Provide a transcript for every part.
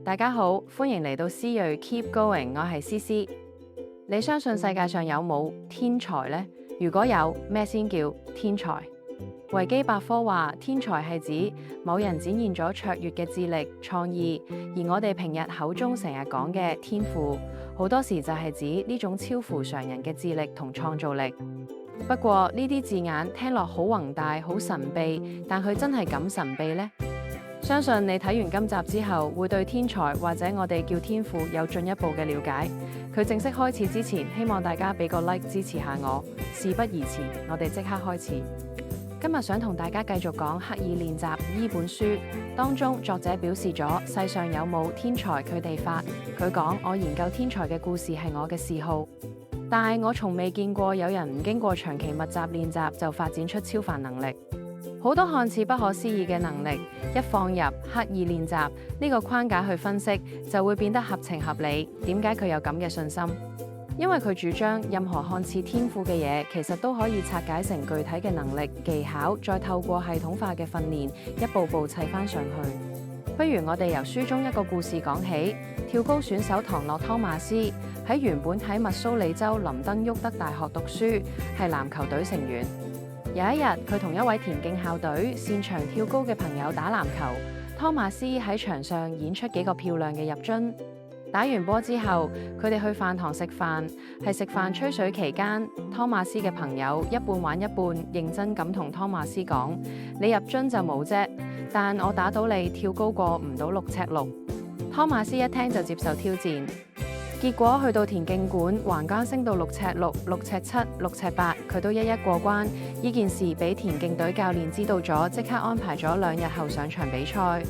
大家好，歡迎嚟到思睿 Keep Going， 我係思思。你相信世界上有冇天才呢？如果有，咩先叫天才？維基百科話，天才係指某人展現咗卓越嘅智力、創意，而我哋平日口中成日講嘅天賦，好多時就係指呢種超乎常人嘅智力同創造力。不過呢啲字眼聽落好宏大、好神秘，但佢真係咁神秘呢？相信你睇完今集之後，會對天才或者我哋叫天賦有進一步嘅了解。佢正式開始之前，希望大家俾個 like 支持下我。事不宜遲，我哋即刻開始。今日想同大家繼續講《刻意練習》呢本書當中，作者表示咗世上有冇天才佢哋發。佢講，我研究天才嘅故事係我嘅嗜好，但係我從未見過有人唔經過長期密集練習就發展出超凡能力。好多看似不可思議嘅能力，一放入刻意練習呢個框架去分析，就會變得合情合理。點解佢有咁嘅信心？因為佢主張任何看似天賦嘅嘢，其實都可以拆解成具體嘅能力、技巧，再透過系統化嘅訓練，一步步砌翻上去。不如我哋由書中一個故事講起。跳高選手唐諾湯馬斯喺原本喺密蘇里州林登沃德大學讀書，係籃球隊成員。有一日，佢同一位田徑校隊擅長跳高嘅朋友打籃球。湯馬斯喺場上演出幾個漂亮嘅入樽。打完波之後，佢哋去飯堂食飯。係食飯吹水期間，湯馬斯嘅朋友一半玩一半，認真咁同湯馬斯講：你入樽就冇啫，但我打到你跳高過唔到6尺6。湯馬斯一聽就接受挑戰。結果去到田徑館，橫杆升到6尺6、6尺7、6尺8，佢都一一過關。呢件事俾田徑隊教練知道咗，即刻安排咗2日後上場比賽。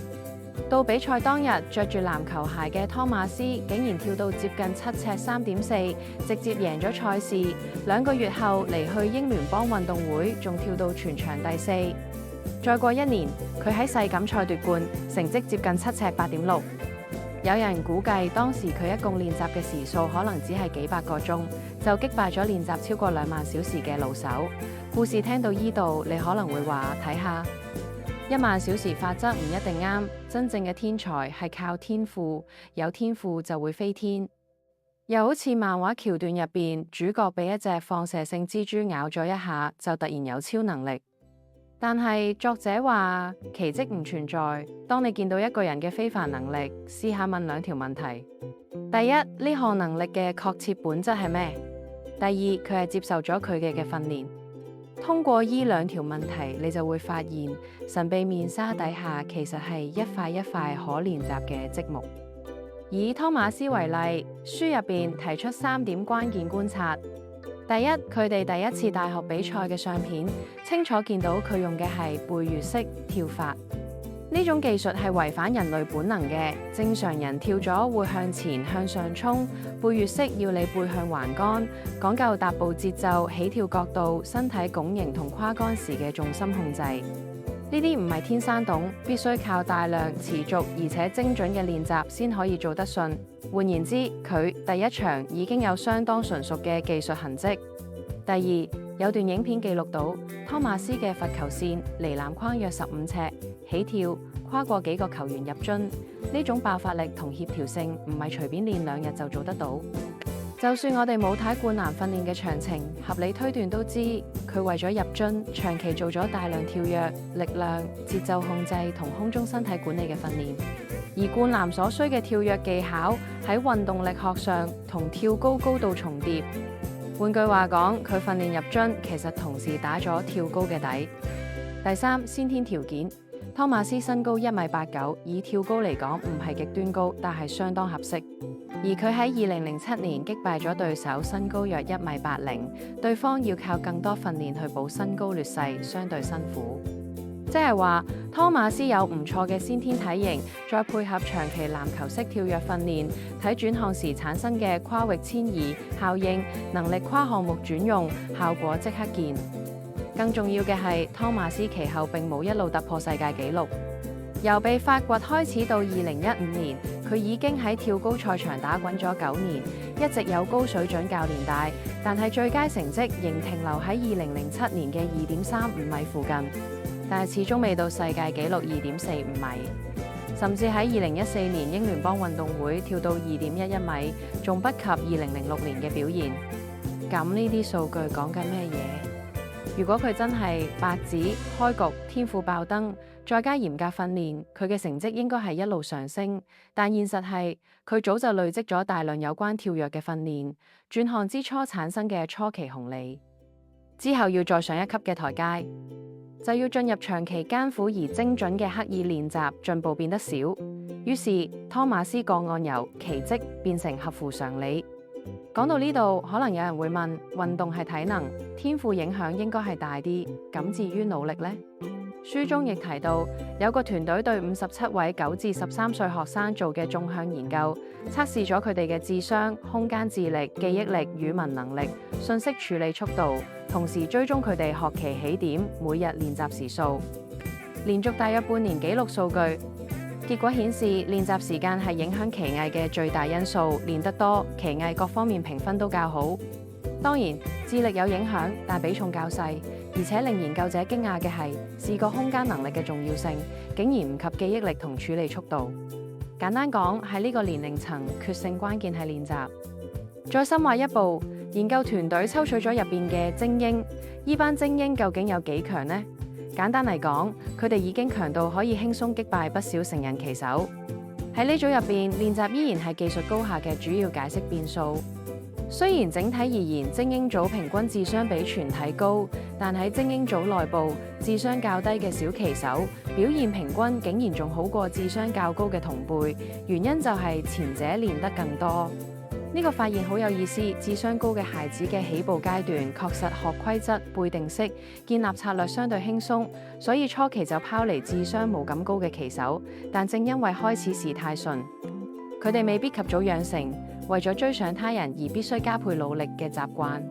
到比賽當日，着住籃球鞋嘅湯馬斯竟然跳到接近7尺3.4，直接贏咗賽事。2個月後離去英聯邦運動會，仲跳到全場第4。再過1年，佢喺世錦賽奪冠，成績接近7尺8.6。有人估計當時佢一共練習嘅時數可能只係幾百個鐘，就擊敗咗練習超過2萬小時嘅老手。故事聽到依度，你可能會話：睇下1萬小時法則唔一定啱，真正嘅天才係靠天賦，有天賦就會飛天。又好似漫畫橋段入邊，主角被一隻放射性蜘蛛咬咗一下，就突然有超能力。但係作者話奇蹟唔存在。當你見到一個人嘅非凡能力，試下問2條問題：第一，呢項能力嘅確切本質係咩？第二，佢係接受咗佢嘅訓練。通過依2條問題，你就會發現神秘面紗底下其實係一塊一塊可練習嘅積木。以湯馬斯為例，書入邊提出3點關鍵觀察。第一，佢哋第一次大學比賽嘅相片，清楚見到佢用嘅係背越式跳法。呢種技術係違反人類本能嘅。正常人跳咗會向前向上衝，背越式要你背向橫杆，講究踏步節奏、起跳角度、身體拱形同跨杆時嘅重心控制。呢啲唔係天生懂，必須靠大量、持續而且精準嘅練習先可以做得順。換言之，佢第一場已經有相當純熟嘅技術痕跡。第二，有段影片記錄到湯馬斯嘅罰球線離籃框約15尺，起跳跨過幾個球員入樽。呢種爆發力同協調性唔係隨便練2日就做得到。就算我哋冇睇灌籃訓練嘅詳情，合理推斷都知佢為咗入樽，長期做咗大量跳躍、力量、節奏控制同空中身體管理嘅訓練。而灌籃所需嘅跳躍技巧喺運動力學上同跳高高度重疊。換句話講，佢訓練入樽其實同時打咗跳高嘅底。第三，先天條件。湯馬斯身高1.89米，以跳高嚟講唔係極端高，但係相當合適。而佢喺2007年擊敗咗對手身高約1.80米，對方要靠更多訓練去補身高劣勢，相對辛苦。即係話，湯馬斯有唔錯嘅先天體型，再配合長期籃球式跳躍訓練，睇轉項時產生嘅跨域遷移效應，能力跨項目轉用，效果即刻見。更重要嘅係，湯馬斯其後並冇一路突破世界紀錄。由被發掘開始到2015年，佢已經喺跳高賽場打滾咗9年，一直有高水準教練帶，但係最佳成績仍停留喺2007年嘅2.35米附近，但係始終未到世界紀錄2.45米。甚至喺2014年英聯邦運動會跳到2.11米，仲不及2006年嘅表現。咁呢啲數據講緊咩嘢？如果佢真係白紙開局，天賦爆燈，再加嚴格訓練，佢嘅成績應該係一路上升。但現實係佢早就累積咗大量有關跳躍嘅訓練，轉項之初產生嘅初期紅利，之後要再上一級嘅台階，就要進入長期艱苦而精準嘅刻意練習，進步變得少。於是湯馬斯個案由奇蹟變成合乎常理。講到呢度，可能有人會問：運動係體能，天賦影響應該係大啲，咁至於努力呢？書中亦提到，有個團隊對57位9至13歲學生做嘅縱向研究，測試咗佢哋嘅智商、空間智力、記憶力、語文能力、信息處理速度，同時追蹤佢哋學期起點、每日練習時數，連續大約半年記錄數據。結果顯示，練習時間係影響棋藝嘅最大因素，練得多，棋藝各方面評分都較好。當然，智力有影響，但比重較細。而且令研究者驚訝嘅係，視覺空間能力嘅重要性，竟然唔及記憶力同處理速度。簡單講，喺呢個年齡層，決勝關鍵係練習。再深挖一步，研究團隊抽取咗入邊嘅精英，呢班精英究竟有幾強呢？簡單嚟講，佢哋已經強到可以輕鬆擊敗不少成人棋手。喺呢組入邊，練習依然係技術高下嘅主要解釋變數。雖然整體而言，精英組平均智商比全體高，但喺精英組內部，智商較低嘅小棋手表現平均竟然仲好過智商較高嘅同輩，原因就係前者練得更多。呢個發現好有意思，智商高嘅孩子嘅起步階段確實學規則、背定式、建立策略相對輕鬆，所以初期就拋離智商冇咁高嘅棋手。但正因為開始時太順，佢哋未必及早養成為咗追上他人而必須加倍努力嘅習慣。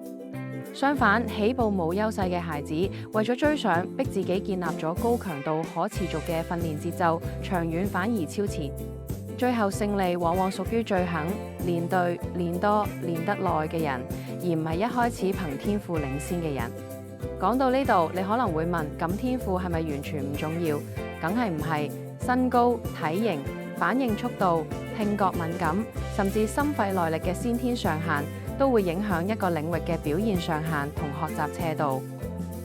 相反，起步冇優勢嘅孩子為咗追上，逼自己建立咗高強度可持續嘅訓練節奏，長遠反而超前。最後勝利往往屬於最肯練對、練多、練得耐嘅人，而唔係一開始憑天賦領先嘅人。講到呢度，你可能會問：咁天賦係咪完全唔重要？梗係唔係。身高、體型、反應速度、聽覺敏感，甚至心肺耐力嘅先天上限，都會影響一個領域嘅表現上限同學習斜度。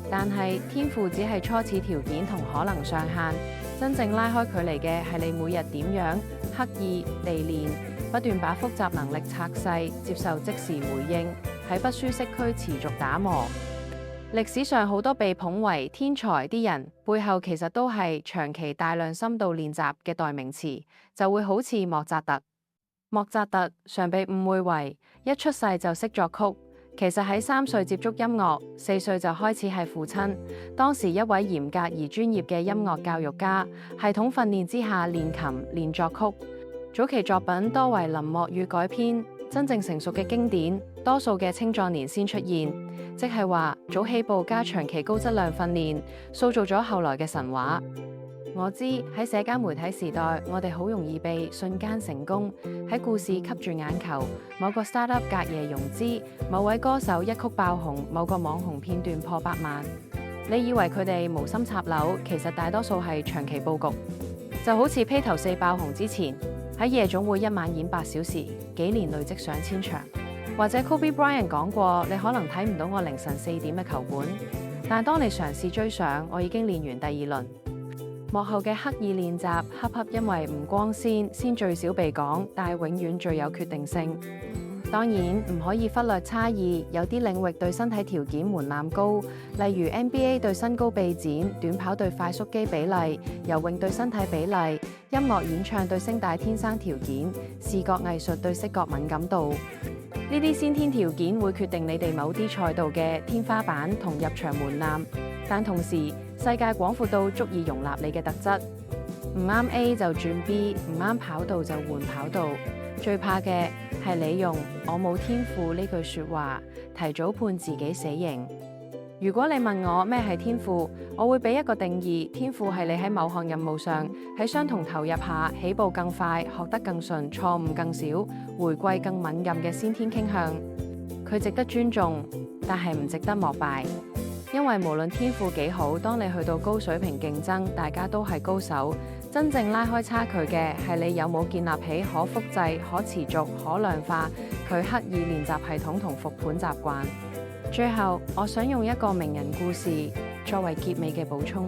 但係天賦只係初始條件同可能上限，真正拉開距離嘅係你每日點樣刻意地練，不斷把複雜能力拆細，接受即時回應，喺不舒適區持續打磨。歷史上好多被捧為天才啲人，背後其實都係長期大量深度練習嘅代名詞，就會好似莫扎特。莫扎特常被誤會為一出世就識作曲，其實喺3歲接觸音樂，4歲就開始係父親。當時一位嚴格而專業嘅音樂教育家，系統訓練之下練琴練作曲。早期作品多為臨摹與改編，真正成熟嘅經典，多數嘅青壯年先出現，即係話早起步加長期高質量訓練，塑造咗後來嘅神話。我知喺社交媒體時代，我哋好容易被瞬間成功喺故事吸住眼球，某個 startup 隔夜融資，某位歌手一曲爆紅，某個網紅片段破100萬。你以為佢哋無心插柳，其實大多數係長期佈局。就好似披頭四爆紅之前，喺夜總會一晚演8小時，幾年累積上千場。或者 Kobe Bryant 講過，你可能睇唔到我凌晨4點嘅球館，但當你嘗試追上，我已經練完第2輪。幕後嘅刻意練習，恰恰因為唔光鮮，先最少被講，但係永遠最有決定性。當然唔可以忽略差異，有啲領域對身體條件門檻高，例如 NBA 對身高臂展，短跑對快速肌比例，游泳對身體比例，音樂演唱對聲帶天生條件，視覺藝術對色覺敏感度。呢啲先天條件會決定你哋某啲賽道嘅天花板同入場門檻，但同時世界廣闊到足以容納你嘅特質。唔啱 A 就轉 B， 唔啱跑道就換跑道。最怕嘅係你用我冇天賦呢句說話提早判自己死刑。如果你問我咩係天賦，我會俾一個定義：天賦係你喺某項任務上喺相同投入下起步更快、學得更順、錯誤更少、回歸更敏感嘅先天傾向。佢值得尊重，但係唔值得膜拜。因為無論天賦幾好，當你去到高水平競爭，大家都係高手。真正拉開差距嘅係你有冇建立起可複製、可持續、可量化佢刻意練習系統同復盤習慣。最後，我想用一個名人故事作為結尾嘅補充。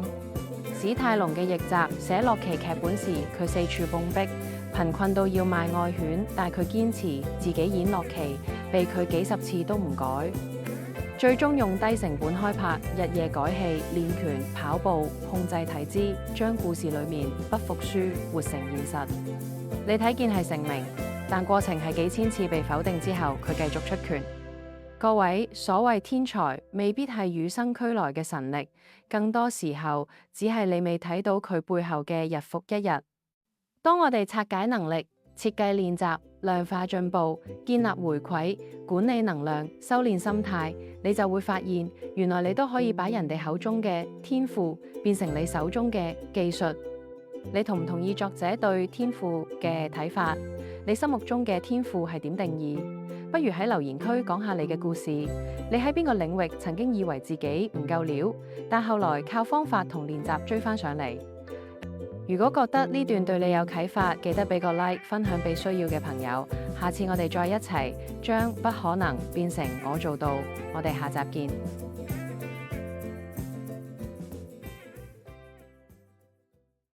史泰龍嘅逆襲寫洛奇劇本時，佢四處碰壁，貧困到要賣愛犬，但佢堅持自己演洛奇，被佢幾十次都唔改。最終用低成本開拍，日夜改戲、練拳、跑步、控制體脂，將故事裡面不服輸活成現實。你睇見係成名，但過程係幾千次被否定之後，佢繼續出拳。各位，所謂天才未必係與生俱來嘅神力，更多時候只係你未睇到佢背後嘅日復一日。當我哋拆解能力、設計練習、量化進步、建立回饋、管理能量、修煉心態，你就會發現，原來你都可以把人哋口中嘅天賦變成你手中嘅技術。你同唔同意作者對天賦嘅睇法？你心目中嘅天賦係點定義？不如喺留言區講下你嘅故事。你喺邊個領域曾經以為自己唔夠料，但後來靠方法同練習追翻上嚟？如果覺得呢段對你有啟發，記得俾個 like， 分享俾需要嘅朋友。下次我哋再一齊將不可能變成我做到。我哋下集見。